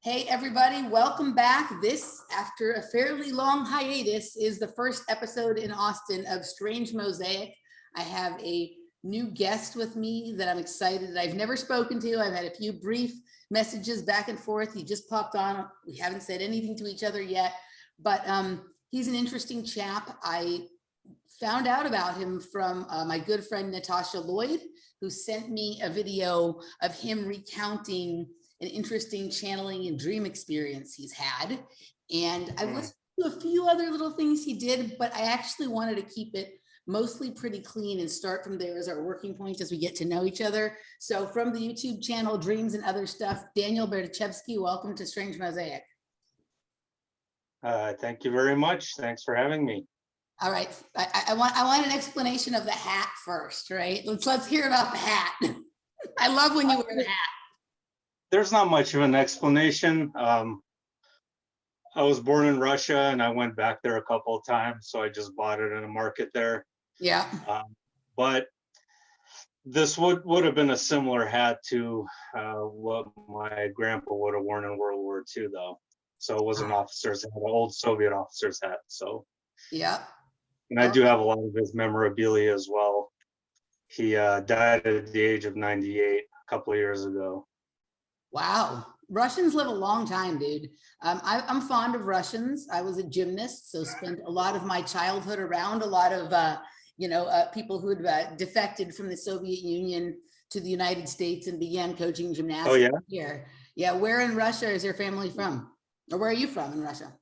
Hey everybody, welcome back. This, after a fairly long hiatus, is the first episode in Austin of Strange Mosaic. I have a new guest with me that I'm excited that I've never spoken to. I've had a few brief messages back and forth. He just popped on. We haven't said anything to each other yet, but he's an interesting chap. I found out about him from my good friend Natasha Lloyd, who sent me a video of him recounting an interesting channeling and dream experience he's had. And I listened to a few other little things he did, but I actually wanted to keep it mostly pretty clean and start from there as our working point as we get to know each other. So from the YouTube channel, Dreams and Other Stuff, Daniel Berdichevsky, welcome to Strange Mosaic. Thank you very much. Thanks for having me. All right, I want an explanation of the hat first, right? Let's hear about the hat. I love when you wear the hat. There's not much of an explanation. I was born in Russia and I went back there a couple of times, so I just bought it in a market there. Yeah. But this would have been a similar hat to what my grandpa would have worn in World War II, though. So it was an officer's hat, an old Soviet officer's hat. So yeah. And I do have a lot of his memorabilia as well. He died at the age of 98 a couple of years ago. Wow. Russians live a long time, dude. I'm fond of Russians. I was a gymnast, so spent a lot of my childhood around a lot of, people who had defected from the Soviet Union to the United States and began coaching gymnastics. Oh, yeah? Here. Yeah. Where in Russia is your family from? Or where are you from in Russia?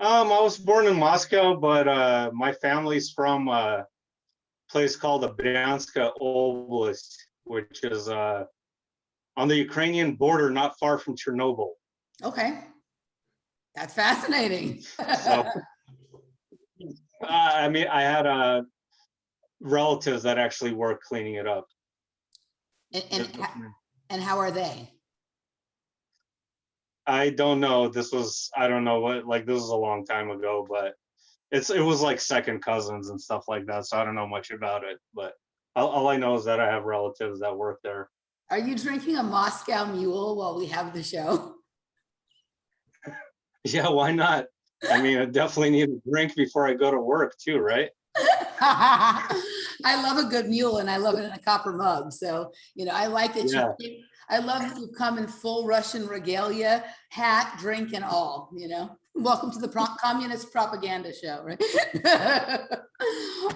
I was born in Moscow, but my family's from a place called the Bryanska Oblast, which is on the Ukrainian border, not far from Chernobyl. Okay. That's fascinating. So, I mean, I had relatives that actually work cleaning it up. And how are they? I don't know. I don't know what, like, this was a long time ago, but it was like second cousins and stuff like that. So I don't know much about it, but all I know is that I have relatives that work there. Are you drinking a Moscow Mule while we have the show? Yeah, why not? I mean, I definitely need a drink before I go to work too, right? I love a good mule and I love it in a copper mug. So, I like that. Yeah. I love that you've come in full Russian regalia, hat, drink, and all, Welcome to the communist propaganda show, right?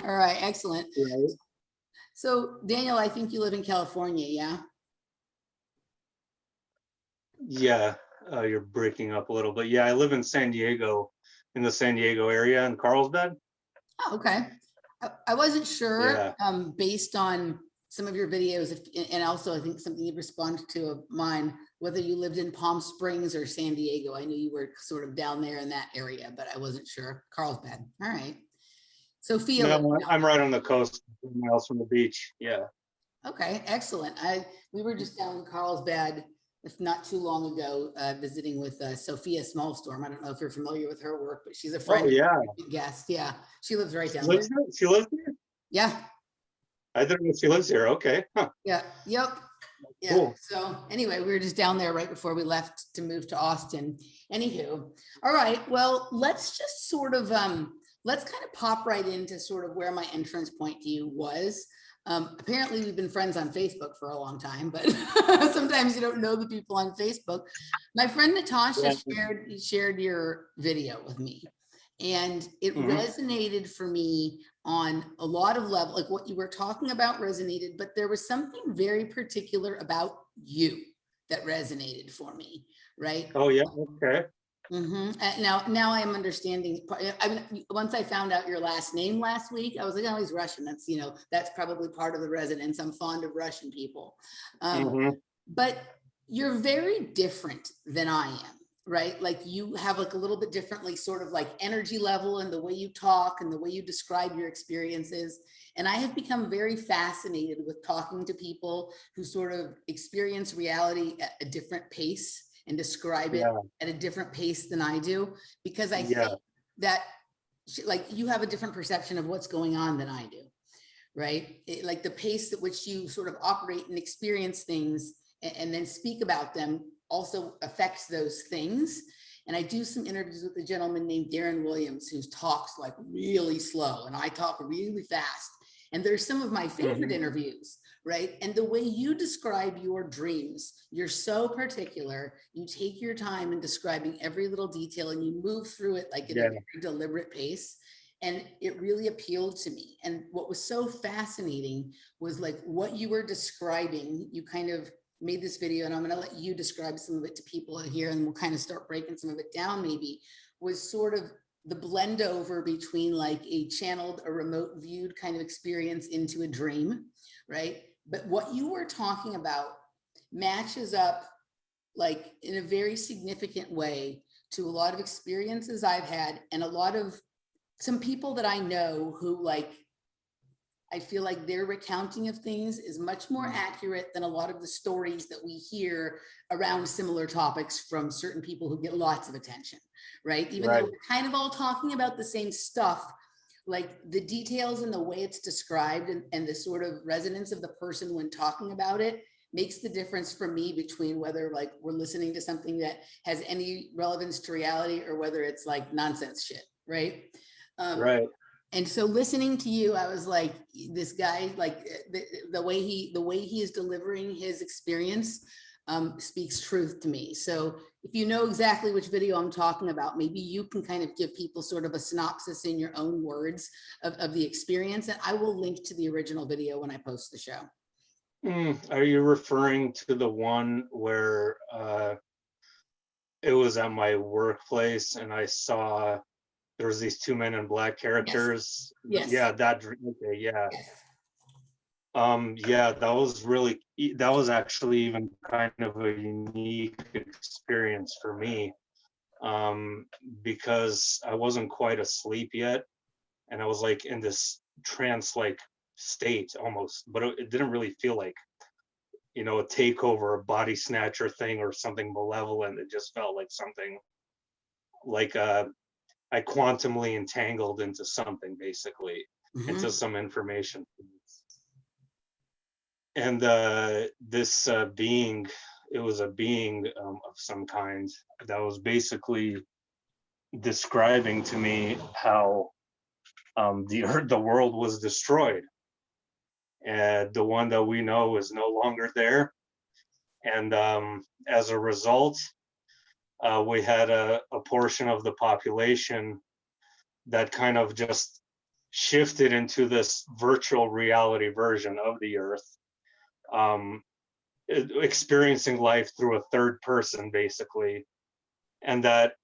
All right, excellent. Right. So, Daniel, I think you live in California, yeah? Yeah, you're breaking up a little bit. Yeah, I live in San Diego, in the San Diego area in Carlsbad. Oh, okay. I wasn't sure, based on some of your videos, and also I think something you responded to of mine, whether you lived in Palm Springs or San Diego. I knew you were sort of down there in that area, but I wasn't sure. Carlsbad. All right. Sophia. No, I'm right on the coast, 2 miles from the beach. Yeah. Okay, excellent. We were just down in Carlsbad, if not too long ago, visiting with Sophia Smallstorm. I don't know if you're familiar with her work, but she's a friend. Oh, yeah. Guest. Yeah. She lives right down there. She lives here? Yeah. I didn't know she lives here. Okay. Huh. Yeah. Yep. Yeah. Cool. So anyway, we were just down there right before we left to move to Austin. Anywho. All right. Well, let's just sort of, let's kind of pop right into sort of where my entrance point to you was. Apparently we've been friends on Facebook for a long time, but sometimes you don't know the people on Facebook. My friend Natasha shared your video with me, and it resonated for me on a lot of levels. Like what you were talking about resonated, but there was something very particular about you that resonated for me, right? Oh yeah, okay. Now I'm understanding. I mean, once I found out your last name last week, I was like, oh, he's Russian. That's, that's probably part of the resonance. I'm fond of Russian people. But you're very different than I am, right? Like you have like a little bit differently sort of like energy level and the way you talk and the way you describe your experiences. And I have become very fascinated with talking to people who sort of experience reality at a different pace and describe it at a different pace than I do, because I think that like you have a different perception of what's going on than I do, right? Like the pace at which you sort of operate and experience things and then speak about them also affects those things. And I do some interviews with a gentleman named Darren Williams, who talks like really slow, and I talk really fast. And there's some of my favorite interviews, right? And the way you describe your dreams, you're so particular. You take your time in describing every little detail, and you move through it like at a very deliberate pace. And it really appealed to me. And what was so fascinating was like what you were describing. You kind of made this video, and I'm going to let you describe some of it to people here, and we'll kind of start breaking some of it down. Maybe was sort of the blend over between like a channeled, a remote viewed kind of experience into a dream, right? But what you were talking about matches up like in a very significant way to a lot of experiences I've had, and a lot of some people that I know who like, I feel like their recounting of things is much more accurate than a lot of the stories that we hear around similar topics from certain people who get lots of attention, right? Even though we're kind of all talking about the same stuff, like the details and the way it's described, and the sort of resonance of the person when talking about it makes the difference for me between whether like we're listening to something that has any relevance to reality or whether it's like nonsense shit, right? And so listening to you, I was like, this guy, like the way he is delivering his experience speaks truth to me. So if you know exactly which video I'm talking about, maybe you can kind of give people sort of a synopsis in your own words of the experience. And I will link to the original video when I post the show. Are you referring to the one where it was at my workplace and I saw there was these two men in black characters? Yes. Yeah, that, okay, yeah. Yeah, that was actually even kind of a unique experience for me, because I wasn't quite asleep yet, and I was like in this trance-like state almost, but it didn't really feel like, you know, a takeover, a body snatcher thing or something malevolent. It just felt like something like I quantumly entangled into something, basically, into some information. And this being, it was a being of some kind that was basically describing to me how the world was destroyed, and the one that we know is no longer there. And as a result, we had a portion of the population that kind of just shifted into this virtual reality version of the earth, experiencing life through a third person, basically. And that,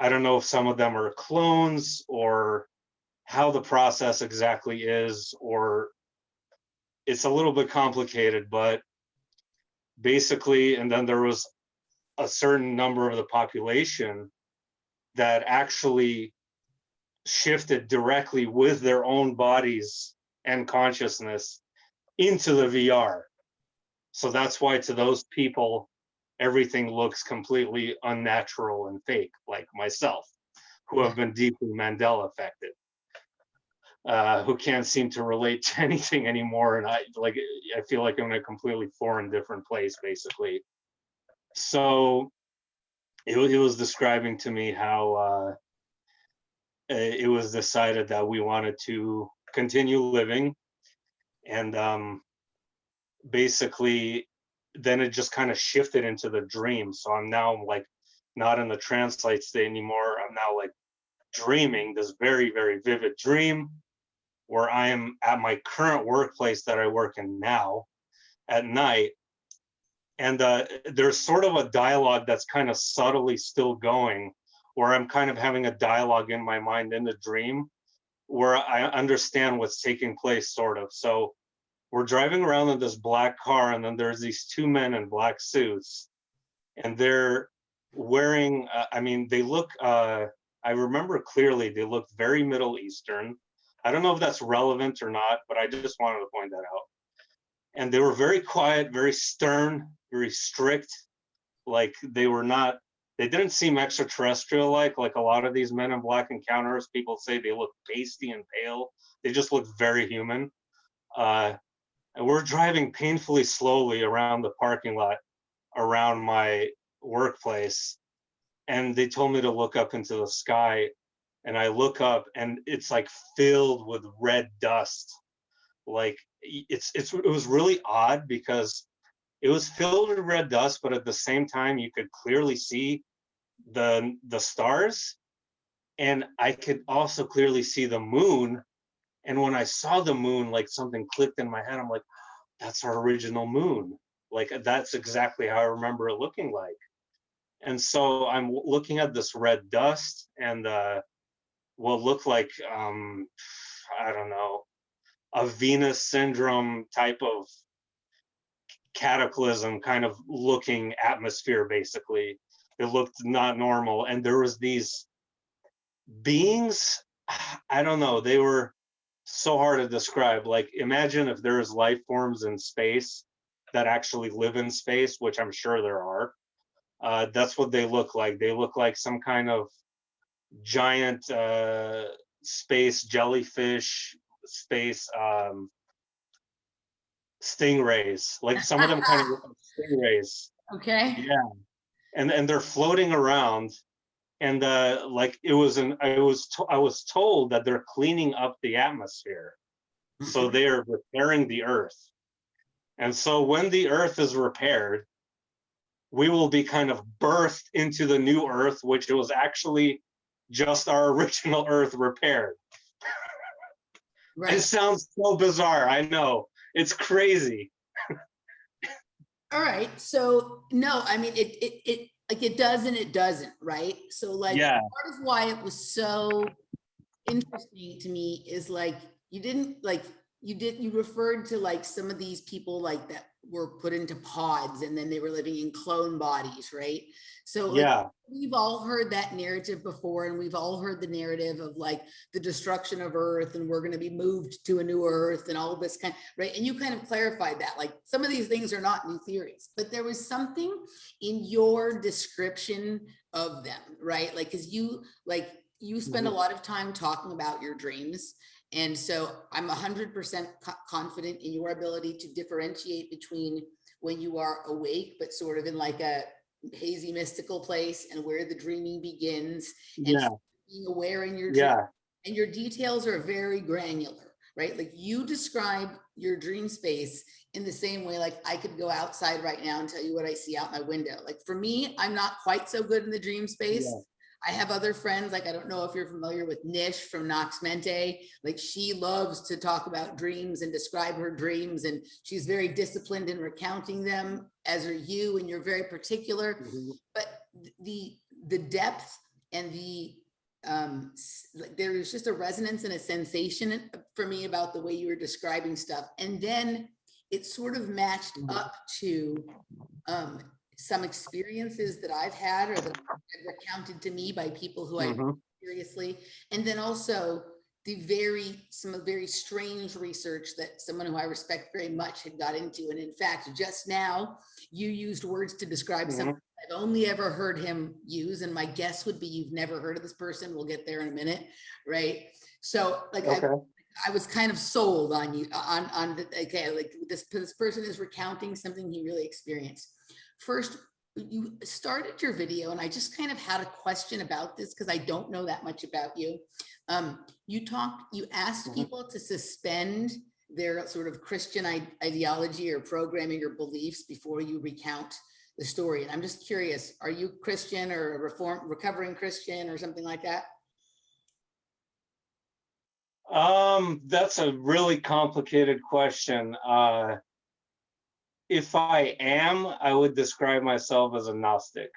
I don't know if some of them are clones or how the process exactly is, or it's a little bit complicated, but basically, and then there was a certain number of the population that actually shifted directly with their own bodies and consciousness into the VR. So that's why to those people, everything looks completely unnatural and fake, like myself, who have been deeply Mandela affected, who can't seem to relate to anything anymore. And I feel like I'm in a completely foreign, different place, basically. So it was describing to me how it was decided that we wanted to continue living, and basically then it just kind of shifted into the dream. So I'm now like not in the trance light state anymore. I'm now like dreaming this very, very vivid dream where I am at my current workplace that I work in now at night. And there's sort of a dialogue that's kind of subtly still going, where I'm kind of having a dialogue in my mind in the dream where I understand what's taking place, sort of. So we're driving around in this black car, and then there's these two men in black suits, and they're wearing, I mean, they look, I remember clearly, they look very Middle Eastern. I don't know if that's relevant or not, but I just wanted to point that out. And they were very quiet, very stern, very strict. Like they didn't seem extraterrestrial like a lot of these men in black encounters. People say they look pasty and pale. They just look very human. And we're driving painfully slowly around the parking lot. around my workplace, and they told me to look up into the sky, and I look up and it's like filled with red dust. Like it was really odd because it was filled with red dust, but at the same time you could clearly see the stars, and I could also clearly see the moon. And when I saw the moon, like something clicked in my head. I'm like, that's our original moon. Like that's exactly how I remember it looking like. And so I'm looking at this red dust and what looked like I don't know, a Venus syndrome type of cataclysm kind of looking atmosphere. Basically, it looked not normal, and there was these beings. I don't know, they were so hard to describe. Like imagine if there is life forms in space that actually live in space, which I'm sure there are. That's what they look like. They look like some kind of giant space jellyfish, space stingrays. Like some of them kind of look like stingrays. Okay. Yeah, and they're floating around, and like I was told that they're cleaning up the atmosphere, so they are repairing the Earth. And so when the Earth is repaired, we will be kind of birthed into the new Earth, which was actually just our original Earth repaired. Right. It sounds so bizarre. I know. It's crazy. All right. So no, I mean it like it does and it doesn't, right? So like Yeah. part of why it was so interesting to me is like you referred to like some of these people like that were put into pods and then they were living in clone bodies, right? So like Yeah. we've all heard that narrative before, and we've all heard the narrative of like the destruction of Earth and we're going to be moved to a new Earth and all of this kind, right? And you kind of clarified that like some of these things are not new theories, but there was something in your description of them, right? Like because you spend a lot of time talking about your dreams. And so I'm 100% confident in your ability to differentiate between when you are awake, but sort of in like a hazy mystical place, and where the dreaming begins, and Yeah. being aware in your dream. Yeah. And your details are very granular, right? Like you describe your dream space in the same way, like I could go outside right now and tell you what I see out my window. Like for me, I'm not quite so good in the dream space. Yeah. I have other friends, like I don't know if you're familiar with Nish from Nox Mente. Like she loves to talk about dreams and describe her dreams, and she's very disciplined in recounting them, as are you, and you're very particular. But the depth and the like there's just a resonance and a sensation for me about the way you were describing stuff, and then it sort of matched up to some experiences that I've had or that have recounted to me by people who I seriously, and then also some very strange research that someone who I respect very much had got into. And in fact, just now you used words to describe something I've only ever heard him use, and my guess would be you've never heard of this person. We'll get there in a minute, right? So like I was kind of sold on you on okay, like this person is recounting something he really experienced. First, you started your video, and I just kind of had a question about this because I don't know that much about you. You asked people to suspend their sort of Christian ideology or programming or beliefs before you recount the story. And I'm just curious, are you Christian or a recovering Christian or something like that? That's a really complicated question. If I am, I would describe myself as a Gnostic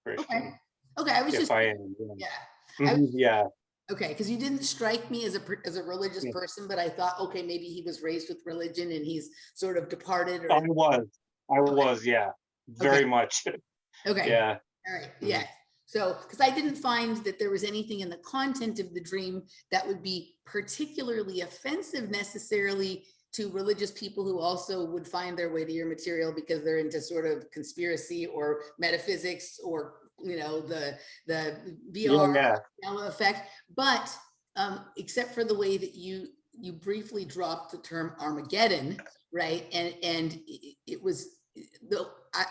Christian. Okay. I was if just, I am, yeah. yeah. Okay, because you didn't strike me as a religious person, but I thought, okay, maybe he was raised with religion and he's sort of departed. Or I was, yeah, very much. Okay. Yeah. All right. Yeah. So, because I didn't find that there was anything in the content of the dream that would be particularly offensive necessarily to religious people who also would find their way to your material because they're into sort of conspiracy or metaphysics or the VR effect. But except for the way that you briefly dropped the term Armageddon, right? And it was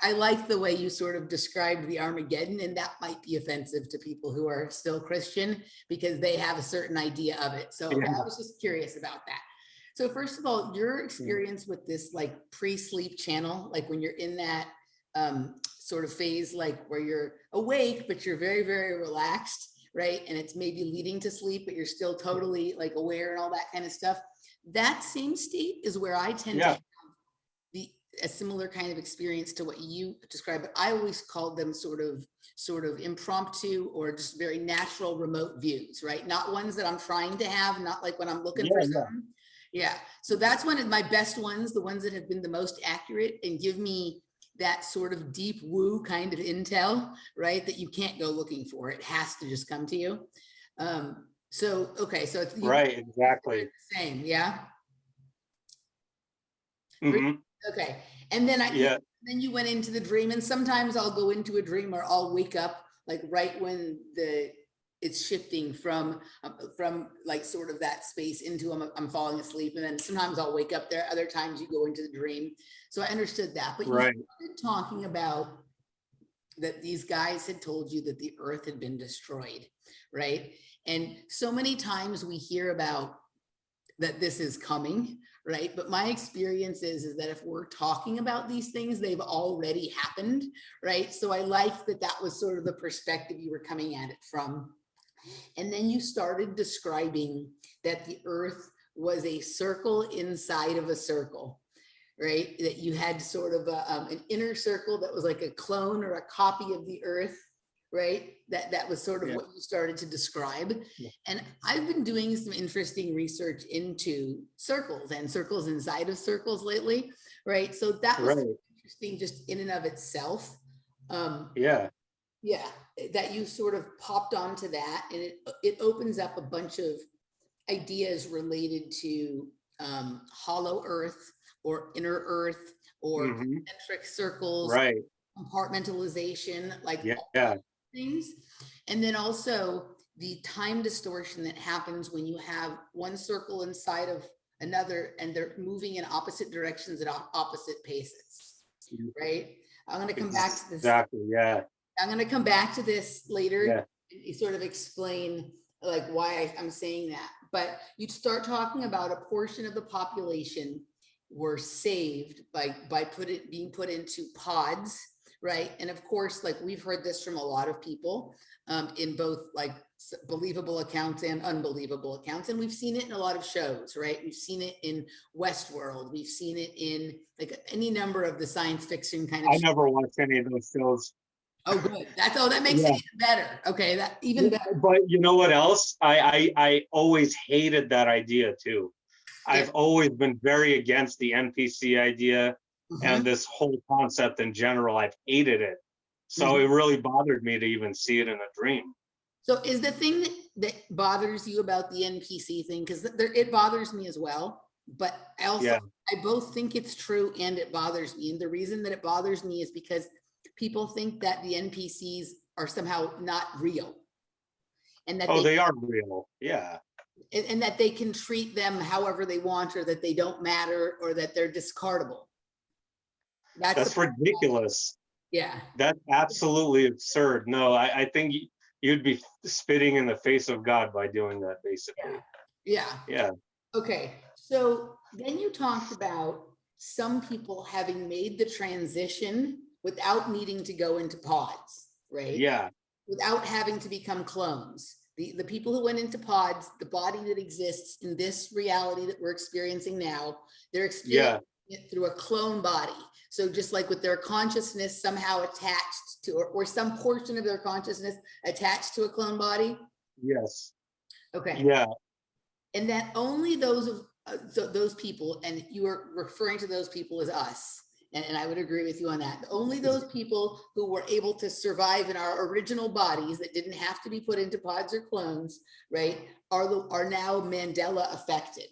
I like the way you sort of described the Armageddon, and that might be offensive to people who are still Christian because they have a certain idea of it. So Yeah. I was just curious about that. So first of all, your experience with this like pre-sleep channel, like when you're in that sort of phase, like where you're awake, but you're very, very relaxed, right? And it's maybe leading to sleep, but you're still totally like aware and all that kind of stuff. That same state is where I tend to have a similar kind of experience to what you described, but I always called them sort of impromptu or just very natural remote views, right? Not ones that I'm trying to have, not like when I'm looking for something. Yeah. So that's one of my best ones, the ones that have been the most accurate and give me that sort of deep woo kind of intel, right? That you can't go looking for. It has to just come to you. So, okay. So it's right, exactly. the same. Yeah. Mm-hmm. Okay. And then then you went into the dream, and sometimes I'll go into a dream or I'll wake up like right when it's shifting from like sort of that space into I'm falling asleep, and then sometimes I'll wake up there. Other times you go into the dream. So I understood that. But you started talking about that these guys had told you that the earth had been destroyed, right? And so many times we hear about that this is coming, right? But my experience is that if we're talking about these things, they've already happened, right? So I like that was sort of the perspective you were coming at it from. And then you started describing that the earth was a circle inside of a circle, right? That you had sort of an inner circle that was like a clone or a copy of the earth, right? That was sort of what you started to describe. And I've been doing some interesting research into circles and circles inside of circles lately, right? So that was interesting just in and of itself. Yeah, that you sort of popped onto that, and it opens up a bunch of ideas related to hollow earth or inner earth or concentric circles, compartmentalization, like things. And then also the time distortion that happens when you have one circle inside of another and they're moving in opposite directions at opposite paces, right? I'm going to come back to this. Exactly, yeah. I'm going to come back to this later and sort of explain like why I'm saying that. But you start talking about a portion of the population were saved by being put into pods, right? And of course, like we've heard this from a lot of people in both like believable accounts and unbelievable accounts. And we've seen it in a lot of shows, right? We've seen it in Westworld. We've seen it in like any number of the science fiction kind of shows. I never watched any of those shows. Oh, good. That makes it even better. Okay, that even better. But you know what else? I always hated that idea too. I've always been very against the NPC idea and this whole concept in general. I've hated it. So it really bothered me to even see it in a dream. So is the thing that bothers you about the NPC thing, because it bothers me as well, but I also, I both think it's true and it bothers me. And the reason that it bothers me is because people think that the NPCs are somehow not real. And that they are real, yeah. And that they can treat them however they want, or that they don't matter, or that they're discardable. That's ridiculous. Yeah. That's absolutely absurd. No, I think you'd be spitting in the face of God by doing that, basically. Yeah. Okay. So then you talked about some people having made the transition without needing to go into pods, right? Yeah. Without having to become clones. The people who went into pods, the body that exists in this reality that we're experiencing now, they're experiencing it through a clone body. So just like with their consciousness somehow attached to, or some portion of their consciousness attached to a clone body. Yes. Okay. Yeah. And that only those people, and you are referring to those people as us, and I would agree with you on that. Only those people who were able to survive in our original bodies that didn't have to be put into pods or clones, right, are now Mandela affected,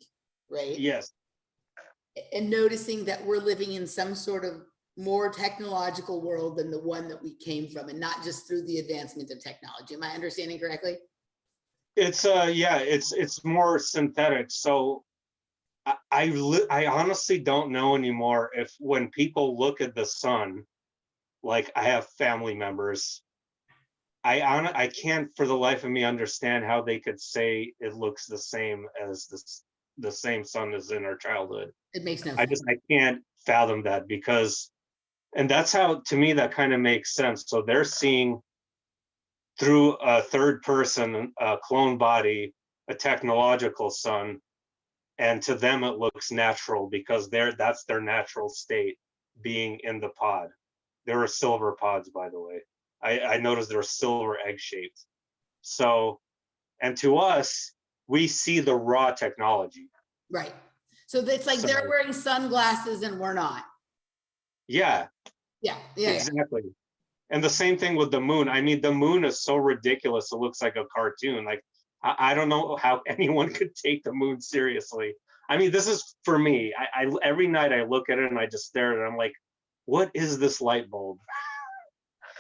right? Yes. And noticing that we're living in some sort of more technological world than the one that we came from, and not just through the advancement of technology. Am I understanding correctly? It's it's more synthetic. So I honestly don't know anymore if when people look at the sun, like I have family members, I can't for the life of me understand how they could say it looks the same as the same sun as in our childhood. It makes no sense. I can't fathom that because, and that's how to me that kind of makes sense. So they're seeing through a third person, clone body, a technological sun, and to them it looks natural because that's their natural state, being in the pod. There are silver pods, by the way. I noticed they're silver egg shaped. So, and to us, we see the raw technology. Right. So it's like So they're wearing sunglasses and we're not. yeah, Yeah. Yeah. exactly. And the same thing with the moon. I mean, the moon is so ridiculous; it looks like a cartoon. Like I don't know how anyone could take the moon seriously. I mean, this is for me. I every night I look at it and I just stare at it. I'm like, what is this light bulb?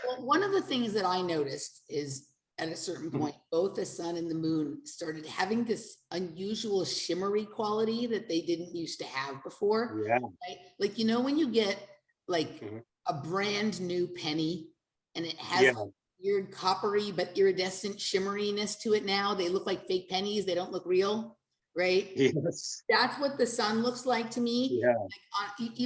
Well, one of the things that I noticed is at a certain point, both the sun and the moon started having this unusual shimmery quality that they didn't used to have before. Yeah. Right? Like, you know, when you get like Mhm. a brand new penny and it has Yeah. like weird coppery but iridescent shimmeriness to it now, they look like fake pennies, they don't look real, right? Yes. That's what the sun looks like to me. Yeah.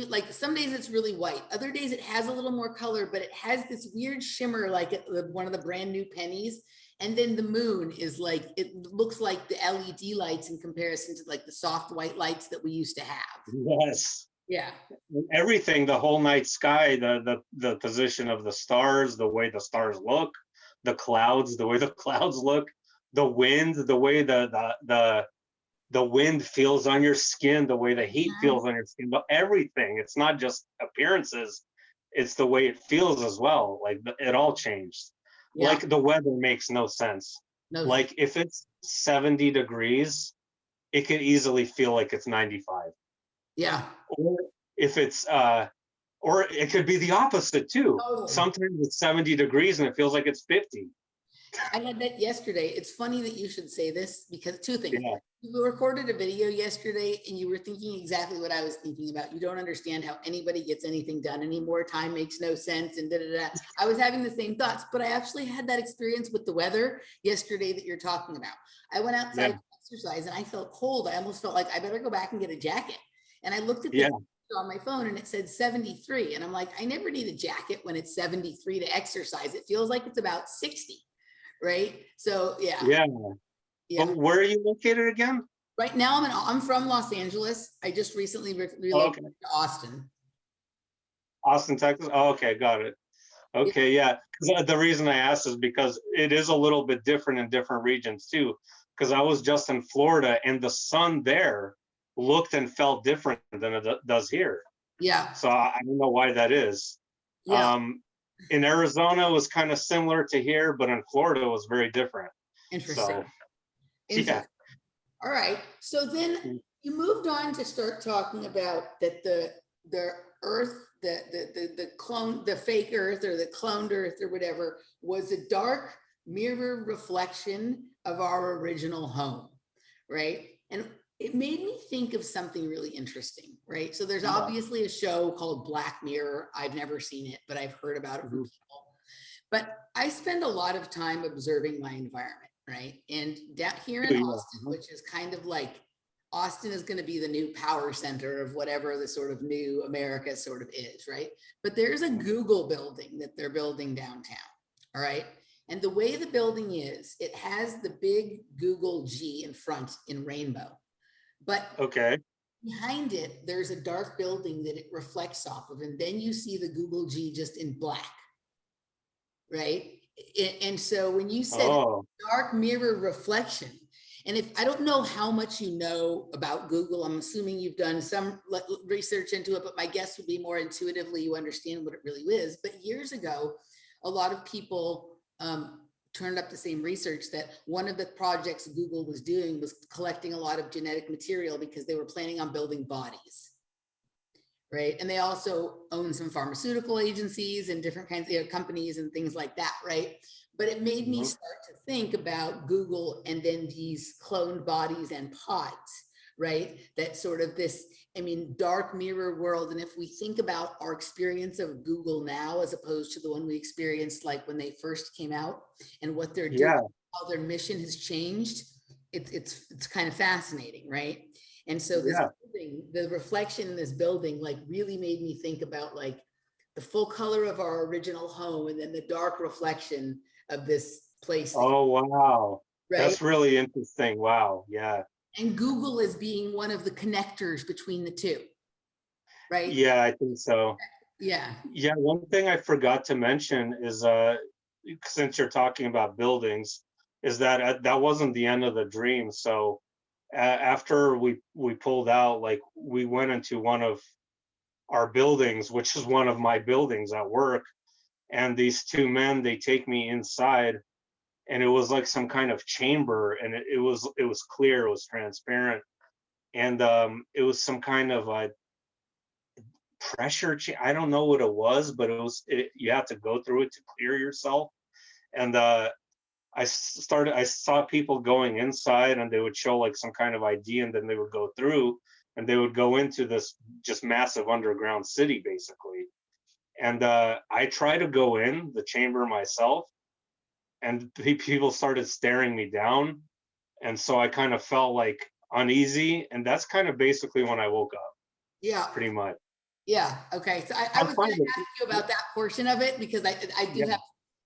Like some days it's really white, other days it has a little more color, but it has this weird shimmer like one of the brand new pennies. And then the moon is like, it looks like the LED lights in comparison to like the soft white lights that we used to have. Yes. Yeah. Everything, the whole night sky, the position of the stars, the way the stars look, the clouds, the way the clouds look, the wind, the way the wind feels on your skin, the way the heat feels on your skin, but everything. It's not just appearances, it's the way it feels as well. Like it all changed. Yeah. Like the weather makes no sense. No. Like if it's 70 degrees, it could easily feel like it's 95. Yeah. Or if it's or it could be the opposite too. Totally. Sometimes it's 70 degrees and it feels like it's 50. I had that yesterday. It's funny that you should say this because two things. Yeah. You recorded a video yesterday and you were thinking exactly what I was thinking about. You don't understand how anybody gets anything done anymore. Time makes no sense and da da da. I was having the same thoughts, but I actually had that experience with the weather yesterday that you're talking about. I went outside to exercise and I felt cold. I almost felt like I better go back and get a jacket. And I looked at the on my phone and it said 73. And I'm like, I never need a jacket when it's 73 to exercise. It feels like it's about 60. Right. So yeah. Yeah. But where are you located again? Right now I'm from Los Angeles. I just recently relocated to Austin. Austin, Texas. Oh, okay, got it. Okay, yeah. The reason I asked is because it is a little bit different in different regions too. Because I was just in Florida and the sun there looked and felt different than it does here. Yeah. So I don't know why that is. Yeah. In Arizona, it was kind of similar to here, but in Florida, it was very different. Interesting. So, yeah. All right. So then you moved on to start talking about that the Earth, the clone, the fake Earth or the cloned Earth or whatever was a dark mirror reflection of our original home, right? And it made me think of something really interesting, right? So there's obviously a show called Black Mirror. I've never seen it, but I've heard about it from people. But I spend a lot of time observing my environment, right? And down here in Austin, which is kind of like, Austin is going to be the new power center of whatever the sort of new America sort of is, right? But there's a Google building that they're building downtown, all right? And the way the building is, it has the big Google G in front in rainbow. But behind it, there's a dark building that it reflects off of. And then you see the Google G just in black, right? And so when you said dark mirror reflection, and if I don't know how much you know about Google, I'm assuming you've done some research into it, but my guess would be more intuitively you understand what it really is. But years ago, a lot of people turned up the same research that one of the projects Google was doing was collecting a lot of genetic material because they were planning on building bodies, right? And they also own some pharmaceutical agencies and different kinds of companies and things like that, right? But it made me start to think about Google and then these cloned bodies and pods, right? That sort of this, I mean, dark mirror world. And if we think about our experience of Google now, as opposed to the one we experienced like when they first came out and what they're doing, Yeah. how their mission has changed, it's kind of fascinating, right? And so this Yeah. building, the reflection in this building, like really made me think about like the full color of our original home and then the dark reflection of this place, Oh, wow. right? That's really interesting. Wow. Yeah. And Google as being one of the connectors between the two, right? Yeah, I think so. Yeah. Yeah, one thing I forgot to mention is since you're talking about buildings, is that that wasn't the end of the dream. So after we pulled out, like we went into one of our buildings, which is one of my buildings at work, and these two men, they take me inside, and it was like some kind of chamber, and it was clear, it was transparent, and it was some kind of I don't know what it was, but you had to go through it to clear yourself. And I saw people going inside, and they would show like some kind of ID, and then they would go through, and they would go into this just massive underground city basically. And I tried to go in the chamber myself, and people started staring me down, and so I kind of felt like uneasy, and that's kind of basically when I woke up, Yeah. pretty much. Yeah. Okay. So I I'm was fine going to with ask you about that portion of it because I do Yeah. have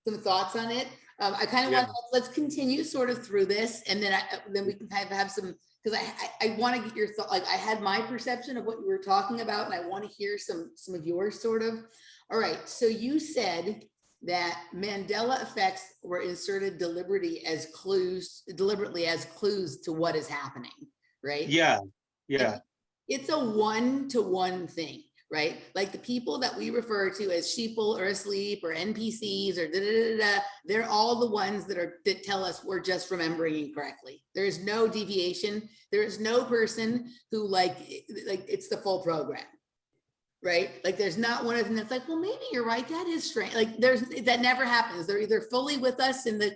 some thoughts on it. I kind of Yeah. want let's continue sort of through this, and then we can kind of have some, because I want to get your thought. Like I had my perception of what you were talking about, and I want to hear some of yours sort of. All right. So you said that Mandela effects were inserted deliberately as clues to what is happening, right? Yeah. Yeah. And it's a one-to-one thing, right? Like the people that we refer to as sheeple or asleep or NPCs or they're all the ones that tell us we're just remembering incorrectly. There is no deviation. There is no person who like it's the full program, right? Like there's not one of them that's like, well, maybe you're right. That is strange. Like that never happens. They're either fully with us in the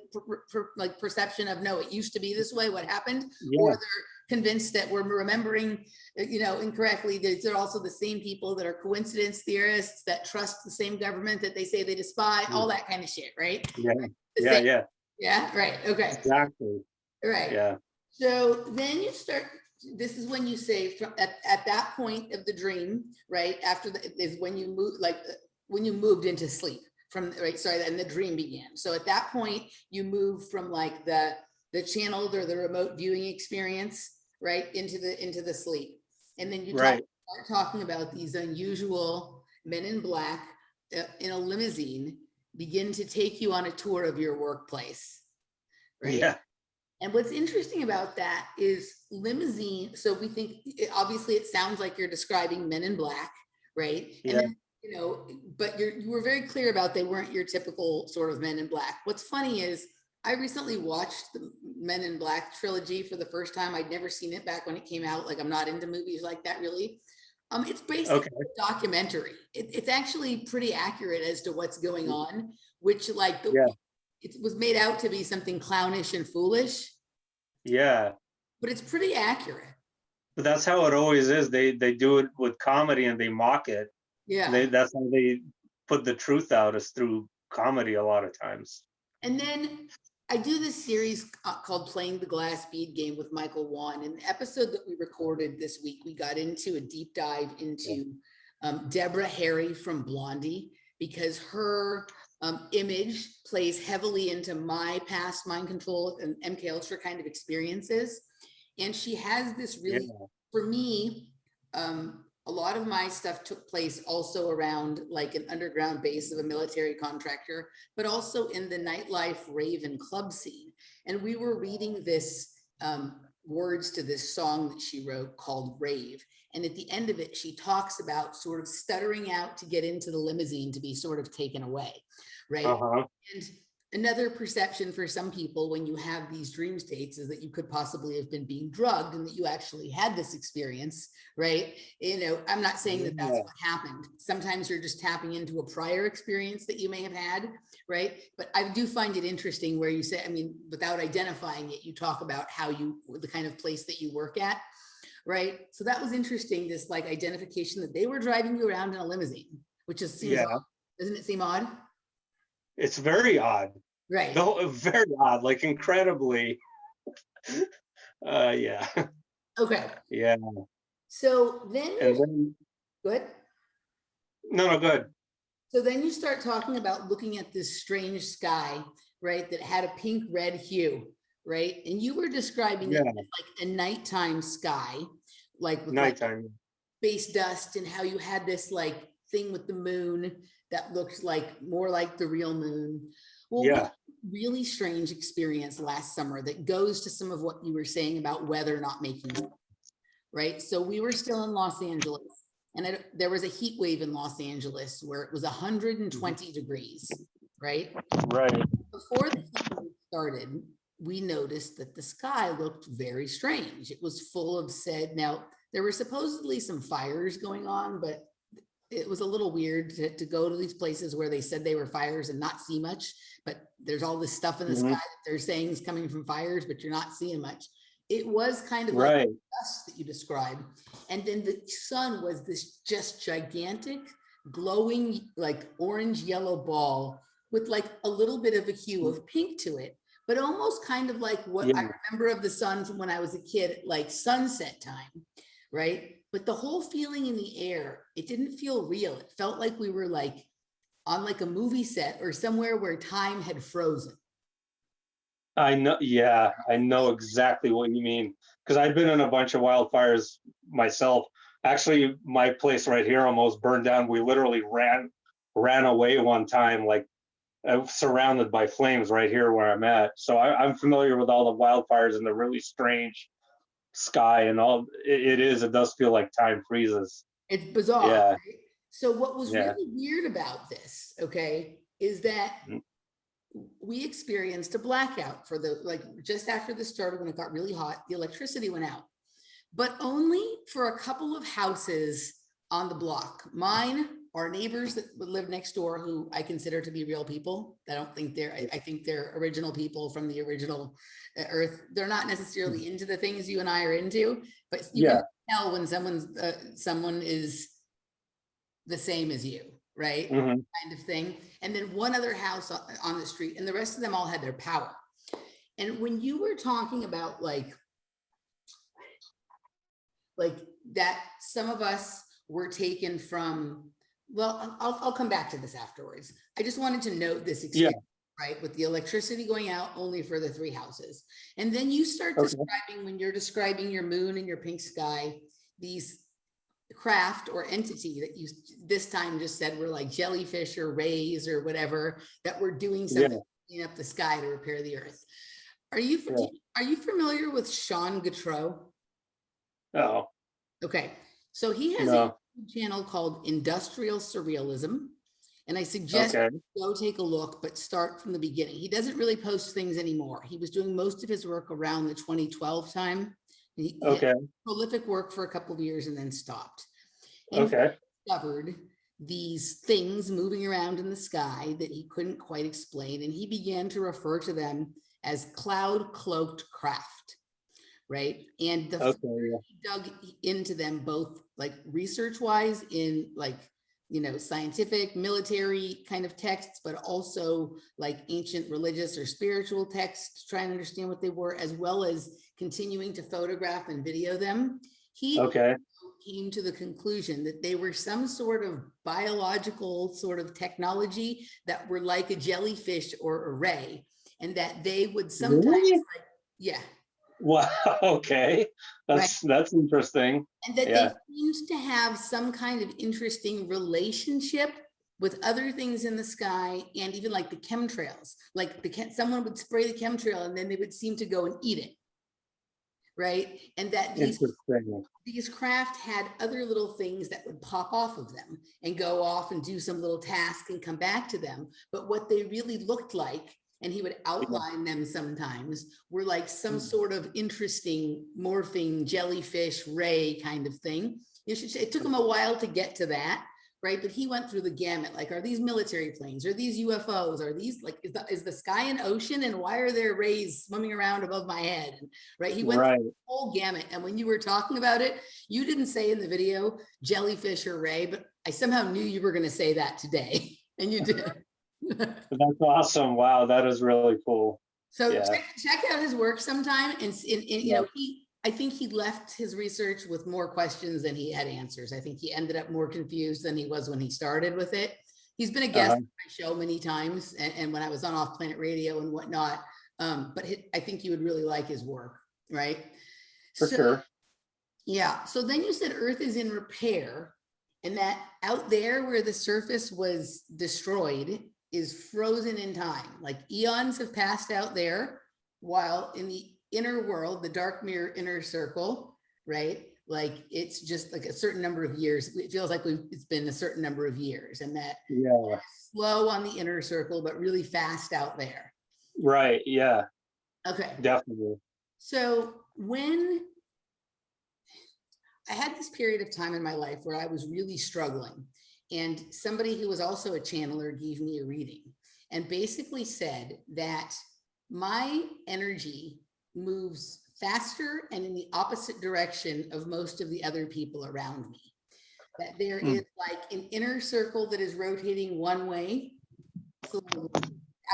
like perception of no, it used to be this way, what happened, or Yeah. they're convinced that we're remembering, incorrectly. They're also the same people that are coincidence theorists that trust the same government that they say they despise, all that kind of shit, right? Yeah. The Yeah. same. Yeah. Yeah. Right. Okay. Exactly. Right. Yeah. So then you start, this is when you say at that point of the dream, right? After is when you move, like when you moved into sleep from, right? Sorry, and the dream began. So at that point, you move from like the channeled or the remote viewing experience, right? Into the sleep. And then you start talking about these unusual men in black in a limousine begin to take you on a tour of your workplace, right? Yeah. And what's interesting about that is limousine. So we think, obviously it sounds like you're describing men in black, right? Yeah. And then, but you were very clear about they weren't your typical sort of men in black. What's funny is I recently watched the Men in Black trilogy for the first time. I'd never seen it back when it came out. Like I'm not into movies like that really. It's basically a documentary. It's actually pretty accurate as to what's going on, which like it was made out to be something clownish and foolish. Yeah. But it's pretty accurate. But that's how it always is. They do it with comedy and they mock it. Yeah. That's how they put the truth out, is through comedy a lot of times. And then I do this series called Playing the Glass Bead Game with Michael Wan. In the episode that we recorded this week, we got into a deep dive into Deborah Harry from Blondie, because her image plays heavily into my past mind control and MK Ultra kind of experiences. And she has this really, for me, a lot of my stuff took place also around like an underground base of a military contractor, but also in the nightlife rave and club scene. And we were reading this words to this song that she wrote called Rave. And at the end of it, she talks about sort of stuttering out to get into the limousine to be sort of taken away, right? And another perception for some people when you have these dream states is that you could possibly have been being drugged and that you actually had this experience, right? I'm not saying that that's what happened. Sometimes you're just tapping into a prior experience that you may have had, right? But I do find it interesting where you say, I mean, without identifying it, you talk about how the kind of place that you work at. right? So that was interesting, this like identification that they were driving you around in a limousine, which just seems Yeah, odd. Doesn't it seem odd? it's very odd. Right. Very odd, like incredibly. Yeah, Okay. yeah. So then And you, then go ahead. no, good. So then you start talking about looking at this strange sky, right? That had a pink red hue, right? And you were describing it Yeah, as like a nighttime sky, like with like nighttime. space dust, and how you had this like thing with the moon that looked like more like the real moon. Well, we had Yeah, a really strange experience last summer that goes to some of what you were saying about weather not making sense, right? So we were still in Los Angeles, and there was a heat wave in Los Angeles where it was 120 degrees, right? right. Before the heat wave started, we noticed that the sky looked very strange. It was full of said, now there were supposedly some fires going on, but it was a little weird to go to these places where they said they were fires and not see much, but there's all this stuff in the sky Mhm. that they're saying is coming from fires, but you're not seeing much. It was kind of like Right. dust that you described. And then the sun was this just gigantic, glowing, like orange yellow ball with like a little bit of a hue of pink to it, but almost kind of like what I Yeah. remember of the sun from when I was a kid, like sunset time, right? But the whole feeling in the air, it didn't feel real. It felt like we were like on like a movie set or somewhere where time had frozen. I know. Yeah, I know exactly what you mean because I've been in a bunch of wildfires myself. Actually, my place right here almost burned down. We literally ran away one time, like surrounded by flames right here where I'm at. So I'm familiar with all the wildfires and the really strange sky and all. It does feel like time freezes. It's bizarre, Yeah. right? So what was Yeah. really weird about this, okay, is that Mm. we experienced a blackout for the like just after this started when it got really hot, the electricity went out, but only for a couple of houses on the block. Mine, our neighbors that live next door, who I consider to be real people. I don't think I think they're original people from the original Earth. They're not necessarily into the things you and I are into, but you can Yeah. tell when someone is the same as you, right? Hmm. Kind of thing. And then one other house on the street, and the rest of them all had their power. And when you were talking about like that some of us were taken from, well, I'll come back to this afterwards. I just wanted to note this Yeah. experience, right, with the electricity going out only for the 3 houses. And then you start Okay. describing, when you're describing your moon and your pink sky, these craft or entity that you this time just said were like jellyfish or rays or whatever, that were doing Yeah. something to clean up the sky to repair the earth. Are you Yeah. are you familiar with Sean Gautreaux? Oh, Okay, so he has a no. YouTube channel called Industrial Surrealism, and I suggest Okay. go take a look, but start from the beginning. He doesn't really post things anymore. He was doing most of his work around the 2012 time. He had Okay. prolific work for a couple of years and then stopped. And he Okay. discovered these things moving around in the sky that he couldn't quite explain, and he began to refer to them as cloud cloaked craft, right? And the Okay. Yeah. he dug into them both like research wise in like, you know, scientific, military kind of texts, but also like ancient religious or spiritual texts to try and understand what they were, as well as continuing to photograph and video them. He Okay. came to the conclusion that they were some sort of biological sort of technology that were like a jellyfish or a ray, and that they would sometimes Really? like, yeah, Wow. Okay. right. That's interesting. And that they Yeah. seemed to have some kind of interesting relationship with other things in the sky, and even like the chemtrails, like someone would spray the chemtrail and then they would seem to go and eat it, right? And that Interesting. these craft had other little things that would pop off of them and go off and do some little task and come back to them. But what they really looked like, and he would Yeah. outline them sometimes, were like some sort of interesting morphing jellyfish ray kind of thing. It took him a while to get to that, right? But he went through the gamut. Like, are these military planes? Are these UFOs? Are these like, is the sky an ocean? And why are there rays swimming around above my head? Right? He went through the whole gamut. And when you were talking about it, you didn't say in the video jellyfish or ray, but I somehow knew you were going to say that today, and you did. That's awesome. Wow, that is really cool. So Yeah. check out his work sometime, and you know, I think he left his research with more questions than he had answers. I think he ended up more confused than he was when he started with it. He's been a guest on my show many times, and when I was on Off Planet Radio and whatnot. But I think you would really like his work, right? For sure. Yeah. So then you said Earth is in repair, and that out there where the surface was destroyed is frozen in time. Like eons have passed out there, while in the inner world, the dark mirror inner circle, right? Like it's just like a certain number of years. It feels like it's been a certain number of years, and that slow on the inner circle, but really fast out there. Right. Yeah. Okay. Definitely. So when I had this period of time in my life where I was really struggling, and somebody who was also a channeler gave me a reading and basically said that my energy moves faster and in the opposite direction of most of the other people around me. That there is like an inner circle that is rotating one way,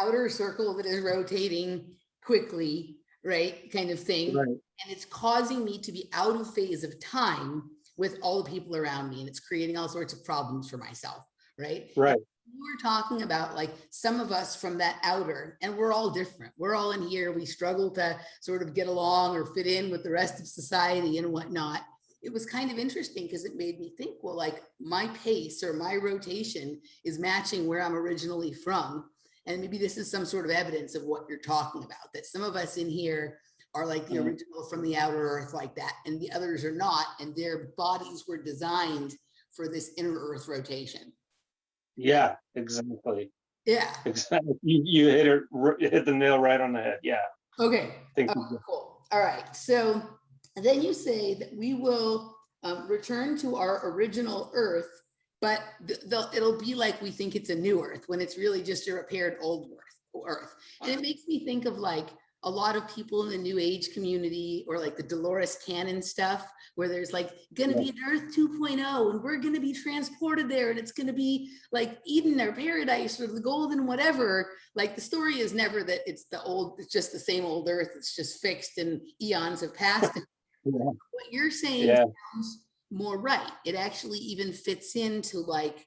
outer circle that is rotating quickly, right? Kind of thing. Right. And it's causing me to be out of phase of time with all the people around me. And it's creating all sorts of problems for myself, right? Right. We were talking about like some of us from that outer, and we're all different. We're all in here. We struggle to sort of get along or fit in with the rest of society and whatnot. It was kind of interesting because it made me think, well, like my pace or my rotation is matching where I'm originally from. And maybe this is some sort of evidence of what you're talking about, that some of us in here are like the original from the outer earth like that, and the others are not, and their bodies were designed for this inner earth rotation. Yeah, exactly. Yeah. Exactly. You hit the nail right on the head. Yeah. Okay. Cool. All right. So then you say that we will return to our original earth, but it'll be like we think it's a new earth when it's really just a repaired old earth. And it makes me think of like a lot of people in the New Age community, or like the Dolores Cannon stuff, where there's like going to be an Earth 2.0, and we're going to be transported there, and it's going to be like Eden or paradise or the golden whatever. Like the story is never that it's just the same old Earth. It's just fixed and eons have passed. What you're saying sounds more right. It actually even fits into like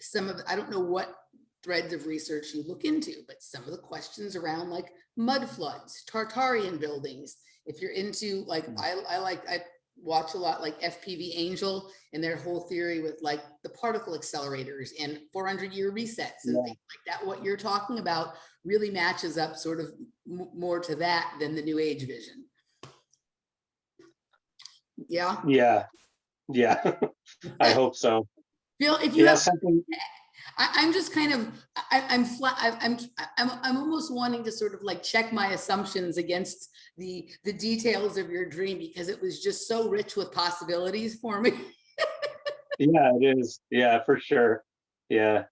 some of, I don't know what threads of research you look into, but some of the questions around like mud floods, Tartarian buildings. If you're into like, I watch a lot like FPV Angel and their whole theory with like the particle accelerators and 400-year resets and things like that. What you're talking about really matches up sort of more to that than the New Age vision. Yeah. Yeah. Yeah. I hope so. Phil, if you have something, I'm just kind of, I'm almost wanting to sort of like check my assumptions against the details of your dream, because it was just so rich with possibilities for me. Yeah, it is. Yeah, for sure. Yeah.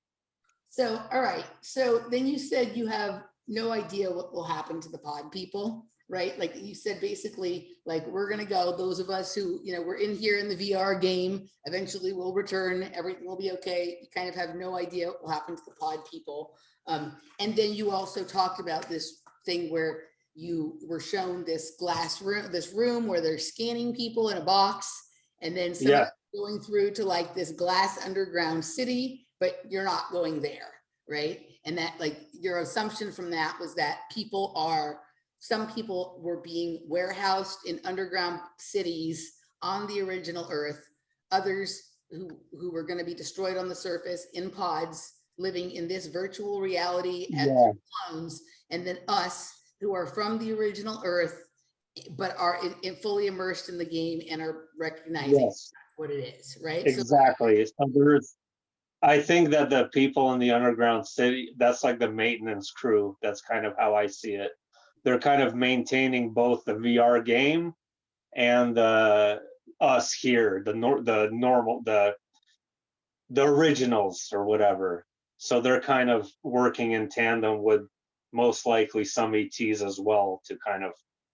So, all right. So then you said you have no idea what will happen to the pod people, right? Like you said, basically, like we're going to go, those of us who, you know, we're in here in the VR game, eventually we'll return, everything will be okay. You kind of have no idea what will happen to the pod people. And then you also talked about this thing where you were shown this glass room, this room where they're scanning people in a box, and then going through to like this glass underground city, but you're not going there, right? And that like your assumption from that was that some people were being warehoused in underground cities on the original Earth, others who were going to be destroyed on the surface in pods, living in this virtual reality as clones, and then us who are from the original Earth, but are fully immersed in the game and are recognizing what it is, right? Exactly. So I think that the people in the underground city, that's like the maintenance crew. That's kind of how I see it. They're kind of maintaining both the VR game and us here, the the originals or whatever. So they're kind of working in tandem with most likely some ETs as well to kind of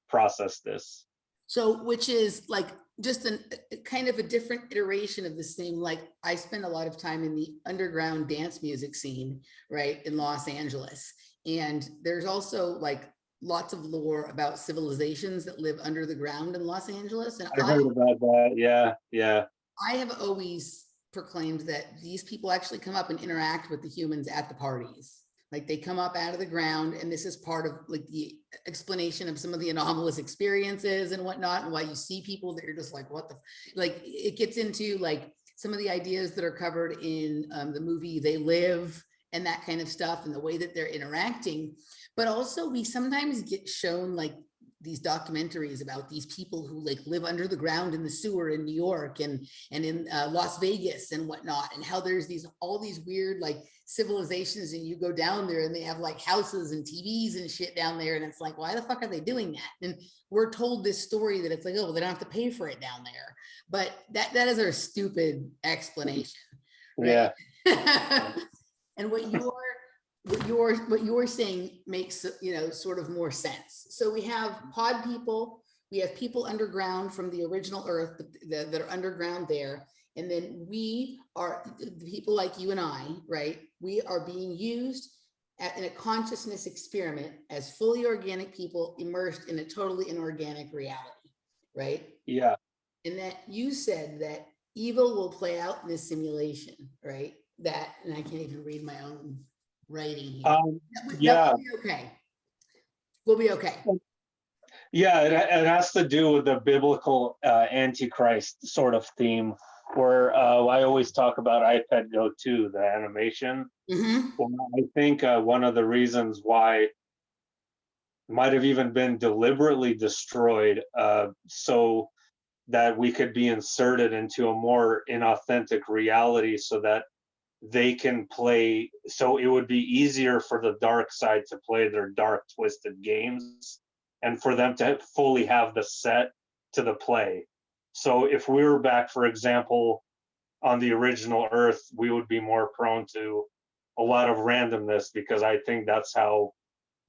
process this. So, which is like just a kind of a different iteration of the same. Like I spend a lot of time in the underground dance music scene, right, in Los Angeles. And there's also like lots of lore about civilizations that live under the ground in Los Angeles. And I heard about that. Yeah, yeah. I have always proclaimed that these people actually come up and interact with the humans at the parties. Like they come up out of the ground, and this is part of like the explanation of some of the anomalous experiences and whatnot, and why you see people that you're just like, what the, like it gets into like some of the ideas that are covered in the movie They Live and that kind of stuff, and the way that they're interacting. But also we sometimes get shown like these documentaries about these people who like live under the ground in the sewer in New York and in Las Vegas and whatnot, and how there's these all these weird like civilizations, and you go down there and they have like houses and TVs and shit down there, and it's like, why the fuck are they doing that? And we're told this story that it's like, oh, well, they don't have to pay for it down there, but that is our stupid explanation, right? Yeah. And what you're saying makes, you know, sort of more sense. So we have pod people, we have people underground from the original Earth that are underground there, and then we are the people like you and I, right? We are being used in a consciousness experiment as fully organic people immersed in a totally inorganic reality, right? Yeah. And that you said that evil will play out in this simulation, right? That, and I can't even read my own writing here. Yeah. That will be okay. We'll be okay. Yeah, it has to do with the biblical Antichrist sort of theme, where I always talk about iPad Go 2, the animation. Mm-hmm. Well, I think one of the reasons why it might have even been deliberately destroyed so that we could be inserted into a more inauthentic reality, so that they can play, so it would be easier for the dark side to play their dark twisted games, and for them to fully have the set to the play. So if we were back, for example, on the original Earth, we would be more prone to a lot of randomness, because I think that's how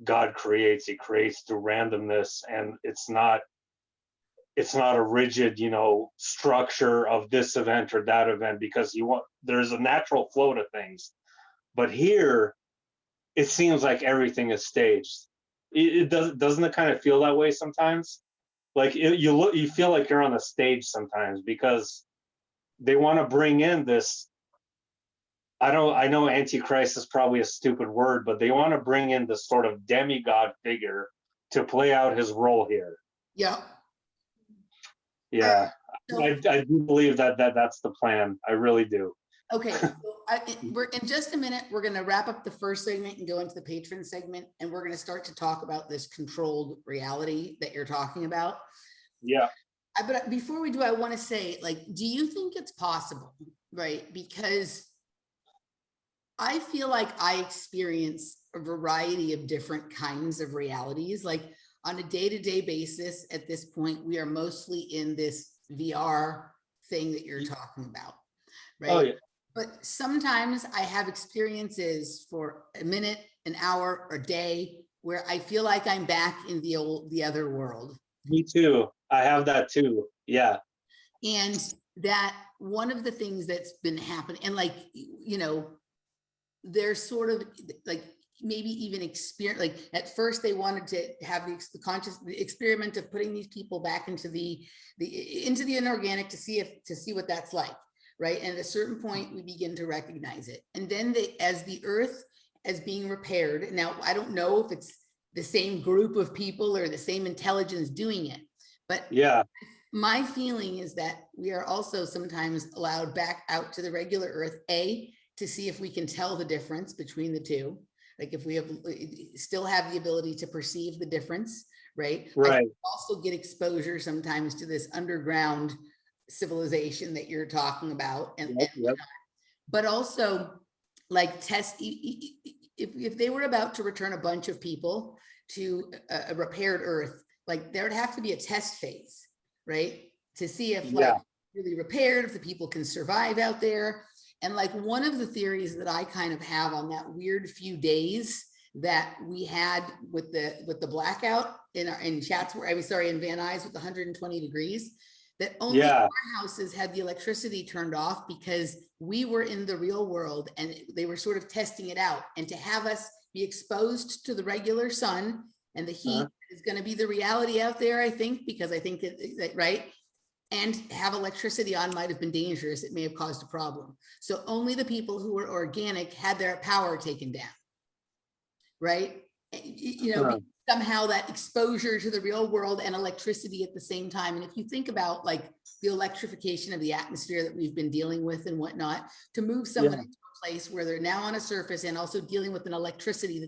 God creates. He creates through randomness, and it's not a rigid, you know, structure of this event or that event, because there's a natural flow to things. But here it seems like everything is staged. Doesn't it kind of feel that way sometimes? Like you feel like you're on a stage sometimes, because they want to bring in this, I know Antichrist is probably a stupid word, but they want to bring in this sort of demigod figure to play out his role here. Yeah. Yeah, So, I do believe that's the plan. I really do. okay, so we're in just a minute. We're going to wrap up the first segment and go into the patron segment, and we're going to start to talk about this controlled reality that you're talking about. Yeah. But before we do, I want to say, like, do you think it's possible, right? Because I feel like I experience a variety of different kinds of realities. Like on a day-to-day basis, at this point, we are mostly in this VR thing that you're talking about, right? Oh yeah. But sometimes I have experiences for a minute, an hour, or a day where I feel like I'm back in the other world. Me too. I have that too. Yeah. And that one of the things that's been happening, and like, you know, they're sort of like maybe even experience, like at first they wanted to have the conscious experiment of putting these people back into the inorganic to see what that's like, right? And at a certain point we begin to recognize it, and then as the Earth as being repaired. Now I don't know if it's the same group of people or the same intelligence doing it, but yeah, my feeling is that we are also sometimes allowed back out to the regular Earth, to see if we can tell the difference between the two. Like if we still have the ability to perceive the difference, right? right. I also get exposure sometimes to this underground civilization that you're talking about, Yep. but also like test, if they were about to return a bunch of people to a repaired Earth, like there would have to be a test phase, right? To see if like really repaired, if the people can survive out there. And like one of the theories that I kind of have on that weird few days that we had with the blackout in chats where in Van Nuys with 120 degrees, that only Yeah. our houses had the electricity turned off because we were in the real world and they were sort of testing it out. And to have us be exposed to the regular sun and the heat is going to be the reality out there, I think, because I think that right. And have electricity on might have been dangerous. It may have caused a problem. So only the people who were organic had their power taken down, right? You know, somehow that exposure to the real world and electricity at the same time. And if you think about like the electrification of the atmosphere that we've been dealing with and whatnot, to move someone into a place where they're now on a surface and also dealing with an electricity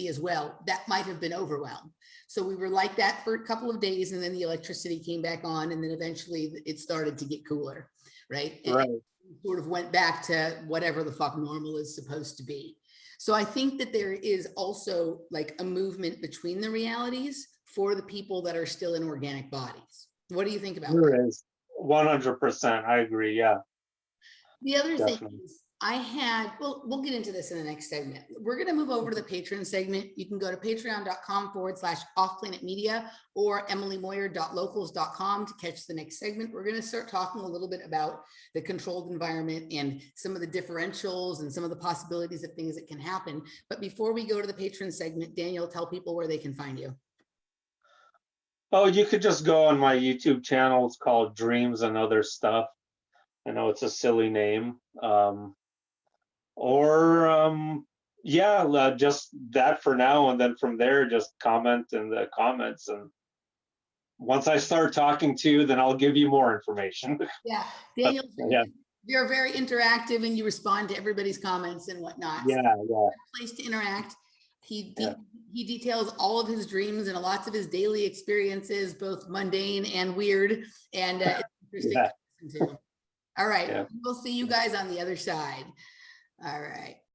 as well, that might have been overwhelmed. So we were like that for a couple of days, and then the electricity came back on, and then eventually it started to get cooler, right? Right. And sort of went back to whatever the fuck normal is supposed to be. So I think that there is also like a movement between the realities for the people that are still in organic bodies. What do you think about that? There is 100%. I agree. Yeah. The other Definitely. thing is we'll get into this in the next segment. We're going to move over to the Patron segment. You can go to patreon.com/offplanetmedia or emilycmoyer.locals.com to catch the next segment. We're going to start talking a little bit about the controlled environment and some of the differentials and some of the possibilities of things that can happen. But before we go to the Patron segment, Daniel, tell people where they can find you. Oh, you could just go on my YouTube channel. It's called Dreams and Other Stuff. I know it's a silly name. Just that for now, and then from there just comment in the comments, and once I start talking to you, then I'll give you more information. Yeah, Daniel, Yeah. You're very interactive and you respond to everybody's comments and whatnot. Yeah, Place to interact. He details all of his dreams and lots of his daily experiences, both mundane and weird, and it's interesting to listen to. All right, we'll see you guys on the other side. All right.